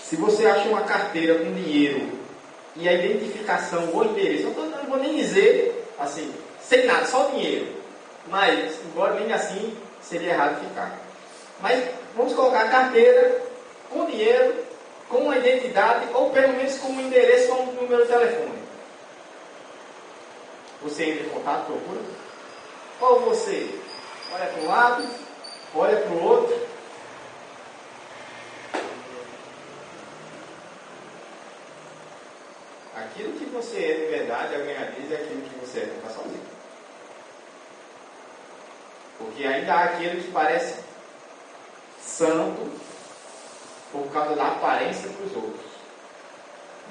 Speaker 1: Se você acha uma carteira com dinheiro e a identificação ou endereço, eu não vou nem dizer assim, sem nada, só dinheiro. Mas, embora nem assim, seria errado ficar. Mas vamos colocar a carteira com dinheiro, com uma identidade, ou pelo menos com um endereço ou um número de telefone. Você entra em contato, procura? Ou você olha para um lado, olha para o outro. Aquilo que você é de verdade, alguém diz, é aquilo que você é quando está sozinho. Porque ainda há aquele que parece santo por causa da aparência para os outros.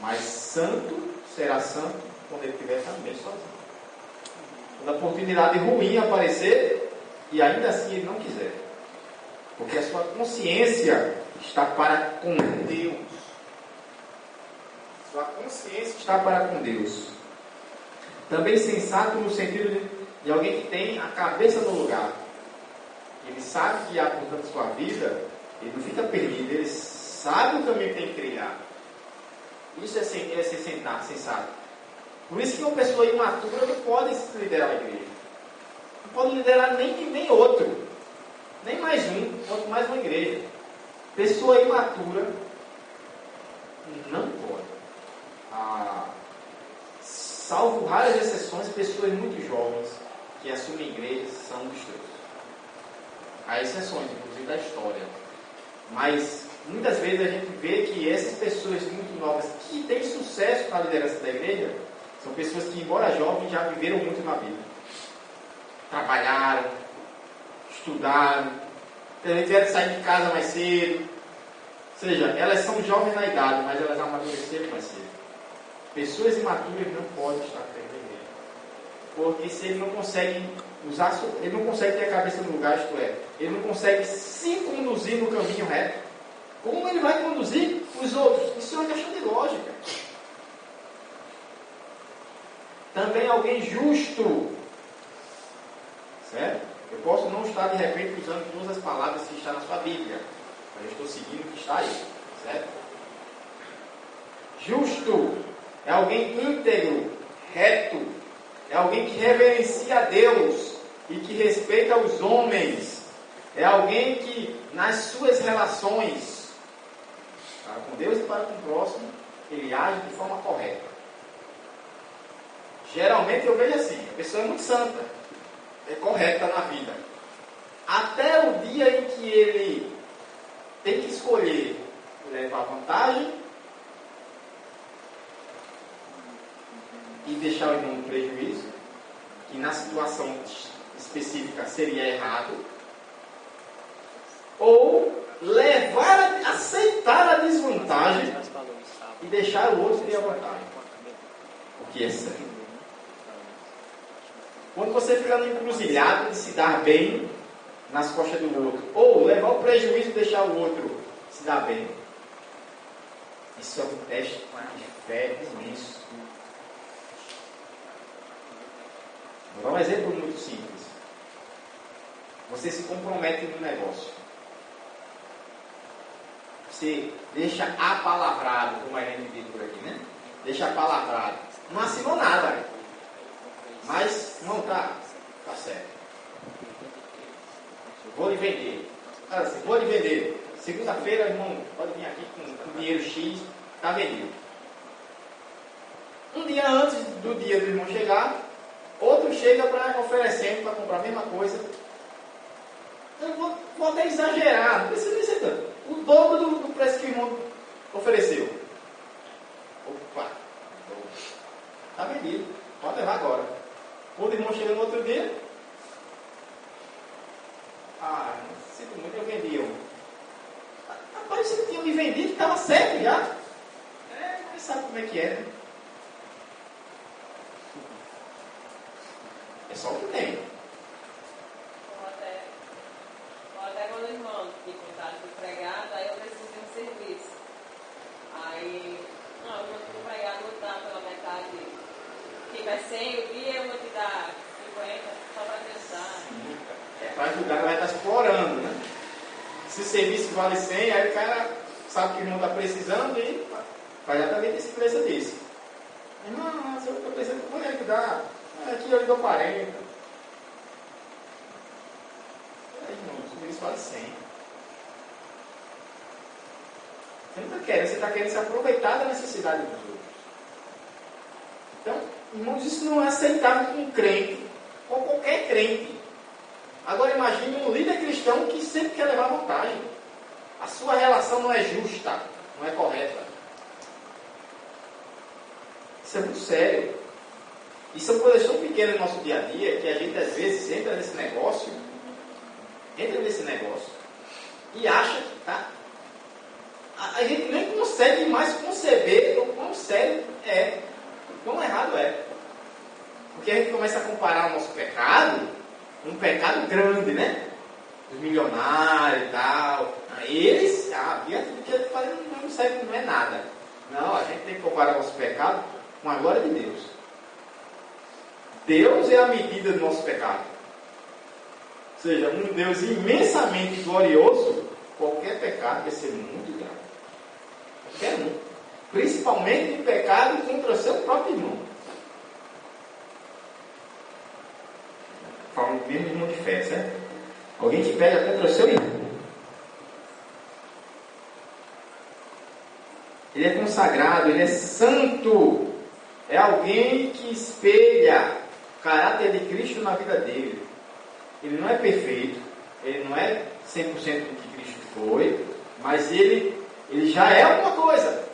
Speaker 1: Mas santo será santo quando ele estiver também sozinho. Quando a oportunidade ruim aparecer, e ainda assim ele não quiser. Porque a sua consciência está para com Deus. Sua consciência está para com Deus. Também sensato no sentido de alguém que tem a cabeça no lugar. Ele sabe que há por tanto sua vida, ele não fica perdido, ele sabe o caminho que tem que trilhar. Isso é ser sensato. Por isso que uma pessoa imatura não pode liderar a igreja. Não pode liderar nem outro. Nem mais um, quanto mais uma igreja. Pessoa imatura não pode. Salvo raras exceções, pessoas muito jovens que assumem igrejas são destruídas. Há exceções, inclusive da história. Mas muitas vezes a gente vê que essas pessoas muito novas que têm sucesso na liderança da igreja são pessoas que, embora jovens, já viveram muito na vida. Trabalharam, estudaram, Tem gente que quer sair de casa mais cedo. Ou seja, elas são jovens na idade, mas elas amadureceram mais cedo. Pessoas imaturas não podem estar perto da igreja. Porque se ele não consegue ele não consegue ter a cabeça no lugar, isto é, ele não consegue se conduzir no caminho reto, como ele vai conduzir os outros? Isso é uma questão de lógica. Também alguém justo. Certo? Eu posso não estar de repente usando todas as palavras que estão na sua Bíblia, mas eu estou seguindo o que está aí. Certo? Justo é alguém íntegro, reto, é alguém que reverencia a Deus e que respeita os homens, é alguém que nas suas relações para com Deus e para com o próximo, ele age de forma correta. Geralmente eu vejo assim, a pessoa é muito santa, é correta na vida, até o dia em que ele tem que escolher levar vantagem e deixar o irmão no prejuízo, que na situação específica seria errado, ou aceitar a desvantagem e deixar o outro ter a vantagem, o que é certo. Quando você fica no encruzilhado de se dar bem nas costas do outro, ou levar o prejuízo e deixar o outro se dar bem, isso é um teste de fé imenso. Vou dar um exemplo muito simples. Você se compromete no negócio. Você deixa apalavrado, como a gente diz por aqui, né? Deixa apalavrado. Não assinou nada, né? Mas, não, tá certo. Vou lhe vender. Assim, vou lhe vender. Segunda-feira, irmão, pode vir aqui com dinheiro X, está vendido. Um dia antes do dia do irmão chegar, outro chega para oferecendo para comprar a mesma coisa. Eu vou até exagerar, não precisa nem ser tanto. O dobro do preço que o irmão ofereceu. Opa, está vendido, pode levar agora. Quando o irmão chega no outro dia, sinto muito, eu vendi um. Rapaz, você tinha me vendido, estava certo já. Mas sabe como é que é, né? É só o que tem.
Speaker 3: Ou até quando o irmão fica em casa de empregado, aí eu preciso de um serviço. Aí, não, o empregado não dá pela metade, fica 100 o dia, eu vou te dar 50 só para testar.
Speaker 1: É para ajudar, vai estar explorando, né? Se o serviço vale 100, aí o cara sabe que o irmão está precisando e vai exatamente esse preço desse. Não, se eu estou precisando, vou lhe ajudar. Aqui eu lhe dou 40. Aí, irmão, o serviço vale 100. Você não está querendo, você está querendo se aproveitar da necessidade dos outros. Então, irmãos, isso não é aceitável com um crente, ou qualquer crente. Agora imagine um líder cristão que sempre quer levar vantagem. A sua relação não é justa, não é correta. Isso é muito sério. E são coisas tão pequenas no nosso dia a dia que a gente às vezes entra nesse negócio e acha que tá. A gente nem consegue mais conceber o quão sério é, o quão errado é. Porque a gente começa a comparar o nosso pecado, um pecado grande, né? Dos milionários e tal. Eles, diante do que ele faz, não serve, não é nada. Não, a gente tem que comparar o nosso pecado com a glória de Deus. Deus é a medida do nosso pecado. Ou seja, um Deus imensamente glorioso, qualquer pecado vai ser muito grave. Qualquer um. Principalmente o pecado contra o seu próprio irmão. Fala do mesmo irmão de fé, certo? Alguém que pega contra o seu irmão. Ele é consagrado, ele é santo. É alguém que espelha o caráter de Cristo na vida dele. Ele não é perfeito, ele não é 100% do que Cristo foi, mas ele já é alguma coisa.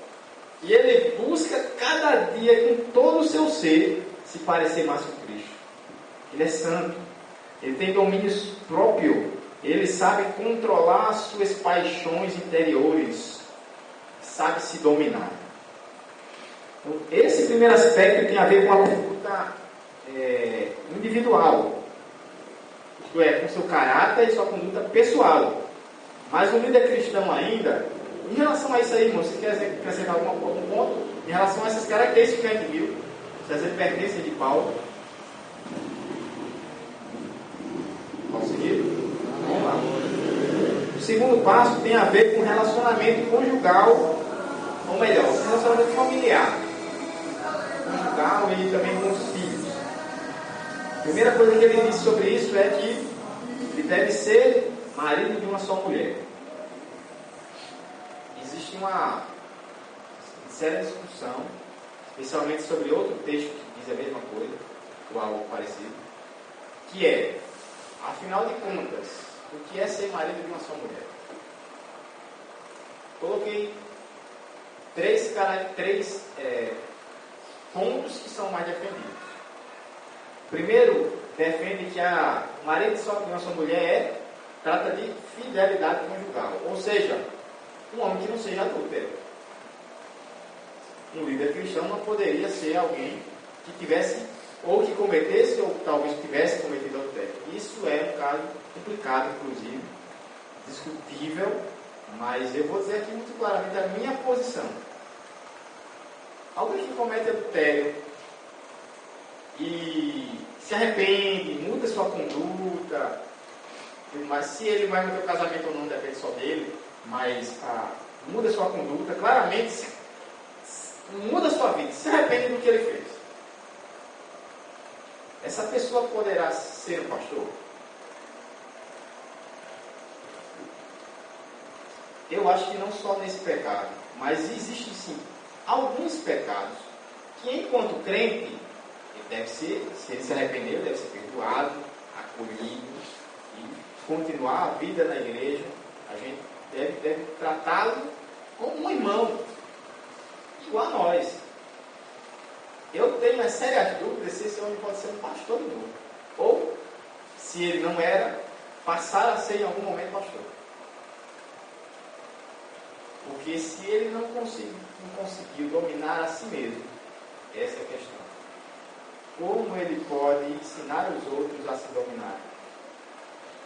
Speaker 1: E ele busca cada dia com todo o seu ser se parecer mais com Cristo. Ele é santo. Ele tem domínio próprio Ele sabe controlar as suas paixões interiores, sabe se dominar. Então, esse primeiro aspecto tem a ver com a conduta individual, isto é, com seu caráter e sua conduta pessoal. Mas o líder cristão ainda, em relação a isso aí, irmão, você quer acrescentar algum ponto? Em relação a essas características que a gente viu, se ele pertence de Paulo. Posso seguir? Vamos lá. O segundo passo tem a ver com relacionamento conjugal, ou melhor, relacionamento familiar. Conjugal e também com os filhos. A primeira coisa que ele disse sobre isso é que ele deve ser marido de uma só mulher. Existe uma séria discussão, especialmente sobre outro texto que diz a mesma coisa, ou algo parecido, que é, afinal de contas, o que é ser marido de uma só mulher? Coloquei três pontos que são mais defendidos. Primeiro, defende que o marido de uma só mulher trata de fidelidade conjugal, ou seja, um homem que não seja adúltero. Um líder cristão não poderia ser alguém que tivesse, ou que cometesse, ou talvez tivesse cometido adultério. Isso é um caso complicado, inclusive, discutível, mas eu vou dizer aqui muito claramente a minha posição. Alguém que comete adultério e se arrepende, muda sua conduta, mas se ele vai manter o casamento ou não depende só dele, mas muda sua conduta, claramente muda sua vida, se arrepende do que ele fez. Essa pessoa poderá ser um pastor? Eu acho que não só nesse pecado, mas existem sim alguns pecados que, enquanto crente, ele deve ser, se ele se arrependeu, deve ser perdoado, acolhido e continuar a vida na igreja. A gente deve tratá-lo como um irmão, igual a nós. Eu tenho as sérias dúvidas se esse homem pode ser um pastor de novo, ou, se ele não era, passar a ser em algum momento pastor. Porque se ele não conseguiu dominar a si mesmo, essa é a questão. Como ele pode ensinar os outros a se dominar?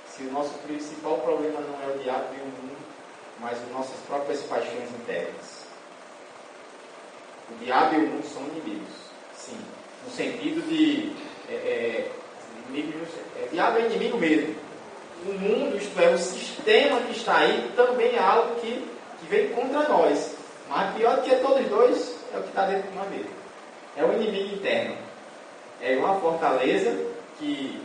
Speaker 1: Se o nosso principal problema não é o diabo e o mundo, mas as nossas próprias paixões internas. O diabo e o mundo são inimigos, sim. No sentido de... diabo é inimigo mesmo. O mundo, isto é, o sistema que está aí, também é algo que vem contra nós. Mas pior do que todos dois é o que está dentro de nós mesmos. É o inimigo interno. É uma fortaleza que,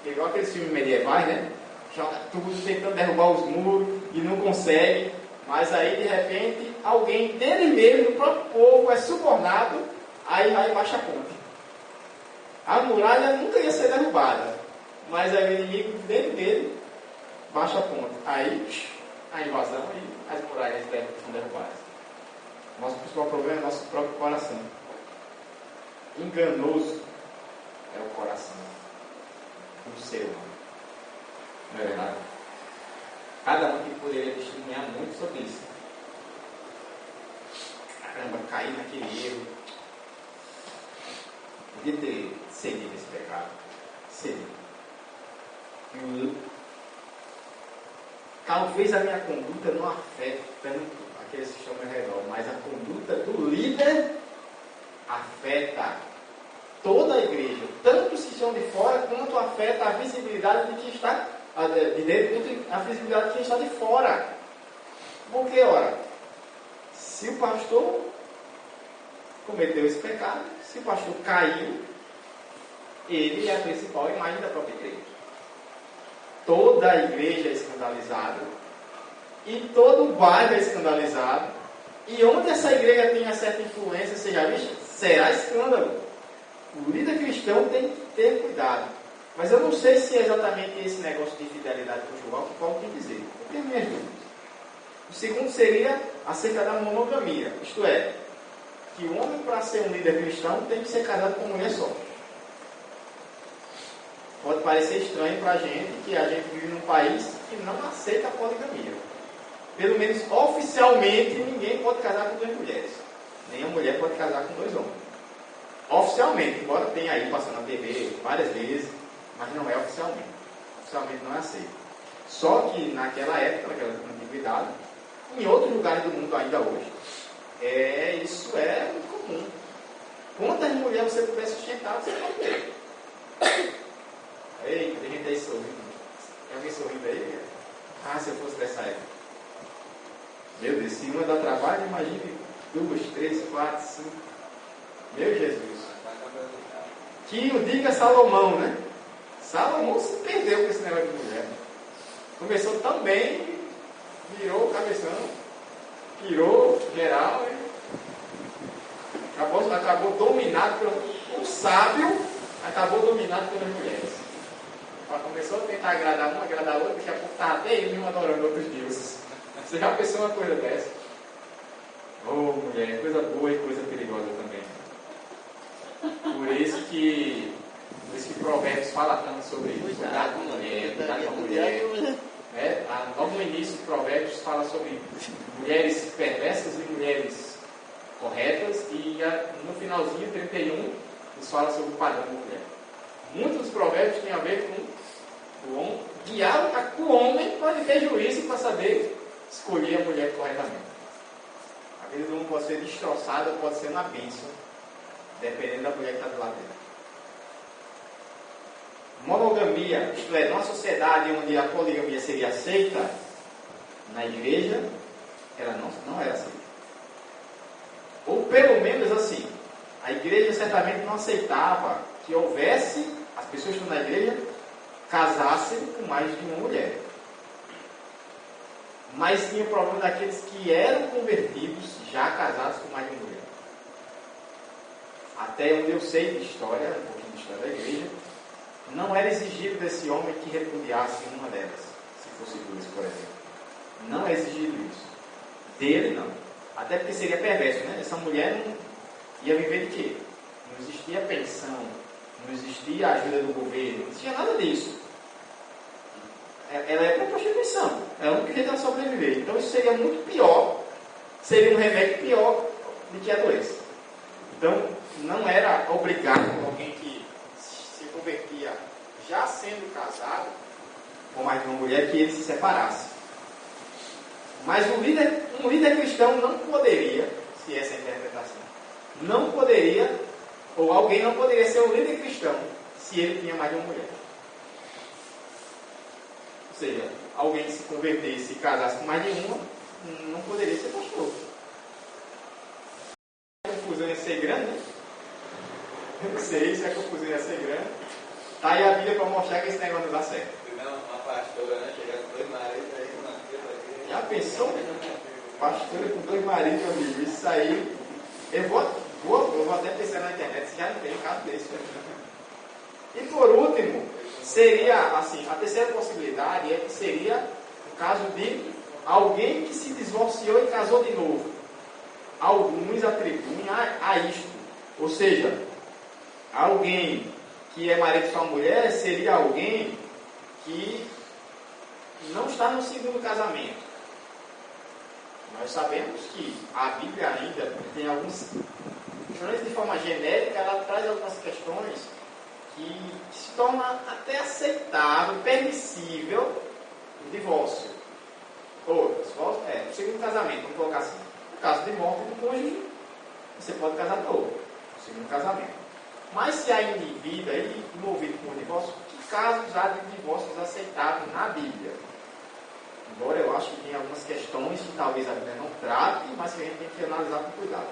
Speaker 1: igual aqueles filmes medievais, né? Joga tudo, tentando derrubar os muros e não consegue. Mas aí, de repente, alguém dele mesmo, do próprio povo, é subornado, aí vai e baixa a ponte. A muralha nunca ia ser derrubada, mas aí o inimigo dentro dele baixa a ponte. Aí, a invasão e as muralhas são derrubadas. Nosso principal problema é o nosso próprio coração. Enganoso é o coração do ser humano. Não é verdade? Cada um que poderia testemunhar muito sobre isso. Caramba, caí naquele erro. Podia ter cedido esse pecado. Cedido. Talvez a minha conduta não afete tanto aqueles que estão ao meu redor, mas a conduta do líder afeta toda a igreja, tanto os que estão de fora, quanto afeta a visibilidade de quem está de dentro, quanto a visibilidade de quem está de fora. Porque, ora, se o pastor cometeu esse pecado, se o pastor caiu, ele é a principal imagem da própria igreja. Toda a igreja é escandalizada, e todo o bairro é escandalizado, e onde essa igreja tenha certa influência, seja vista, será escândalo. O líder cristão tem que ter cuidado. Mas eu não sei se é exatamente esse negócio de fidelidade conjugal que Paulo quer dizer. Eu tenho minhas dúvidas. O segundo seria acerca da monogamia, isto é, que o homem, para ser um líder cristão, tem que ser casado com uma mulher só. pode parecer estranho para a gente que a gente vive num país que não aceita a poligamia. Pelo menos oficialmente ninguém pode casar com 2 mulheres. Nem a mulher pode casar com 2 homens. Oficialmente, embora tenha aí passando na TV várias vezes, mas não é oficialmente. Oficialmente não é aceito. Só que naquela época, naquela antiguidade, em outros lugares do mundo ainda hoje, isso é muito comum. Quantas mulheres você puder sustentar, você pode ter. Eita, tem gente aí sorrindo. Tem alguém sorrindo aí? Ah, se eu fosse dessa época. Meu Deus, se uma dá trabalho, imagine 2, 3, 4, 5. Meu Jesus. Que o diga Salomão, né? Salomão se perdeu com esse negócio de mulher. Começou tão bem, virou o cabeção, virou geral, acabou dominado pelo sábio, acabou dominado pelas mulheres. Começou a tentar agradar uma, agradar outra, daqui a pouco estava até ele mesmo adorando outros deuses. Você já pensou uma coisa dessa? Oh, mulher, coisa boa e coisa perigosa também. Por isso que Provérbios fala tanto sobre isso. Cuidado com a mulher, cuidado com a mulher. Logo no início, Provérbios fala sobre mulheres perversas e mulheres corretas. E no finalzinho, 31, nos fala sobre o padrão da mulher. Muitos dos provérbios têm a ver com o homem. Guiar o homem pode ter juízo para saber escolher a mulher corretamente. A vida do homem pode ser destroçada, pode ser uma bênção, dependendo da mulher que está do lado dele. Monogamia, isto é, numa sociedade onde a poligamia seria aceita, na igreja, ela não era aceita. Ou pelo menos assim, a igreja certamente não aceitava que houvesse, as pessoas que estão na igreja, casassem com mais de uma mulher. Mas tinha o problema daqueles que eram convertidos, já casados com mais de uma mulher. Até onde eu sei de história, um pouquinho de história da igreja, não era exigido desse homem que repudiasse uma delas, se fosse 2, por exemplo. Não é exigido isso. Dele, não. Até porque seria perverso, né? Essa mulher não ia viver de quê? Não existia pensão, não existia ajuda do governo, não existia nada disso. Ela é para prostituição. É o único jeito dela sobreviver. Então isso seria muito pior, seria um remédio pior do que a doença. Então, não era obrigado alguém que se convertia já sendo casado com mais de uma mulher que ele se separasse. Mas um líder cristão não poderia, se essa é a interpretação, não poderia, ou alguém não poderia ser um líder cristão se ele tinha mais de uma mulher. Ou seja, alguém que se convertesse e casasse com mais de uma, não poderia ser pastor. A confusão ia ser grande, né? Eu não sei se a confusão ia ser grande. Tá aí a Bíblia para mostrar que esse negócio não dá certo.
Speaker 2: Não, uma pastora, né? Chegar com 2 maridos aí, uma filha aqui.
Speaker 1: Já pensou? Pastora com 2 maridos, amigo. Isso aí. Eu vou até pensar na internet se já não tem um caso desse. E por último, seria assim, a terceira possibilidade é que seria o caso de alguém que se divorciou e casou de novo. Alguns atribuem a isto. Ou seja, alguém que é marido de sua mulher seria alguém que não está no segundo casamento. Nós sabemos que a Bíblia ainda tem alguns, de forma genérica, ela traz algumas questões que se torna até aceitável, permissível o divórcio. Ou, o segundo casamento, vamos colocar assim. No caso de morte do cônjuge, você pode casar de novo, no segundo casamento. Mas se há indivíduo aí envolvido com o divórcio, que casos há de divórcios aceitáveis na Bíblia? Embora eu acho que tem algumas questões que talvez a Bíblia não trate, mas que a gente tem que analisar com cuidado.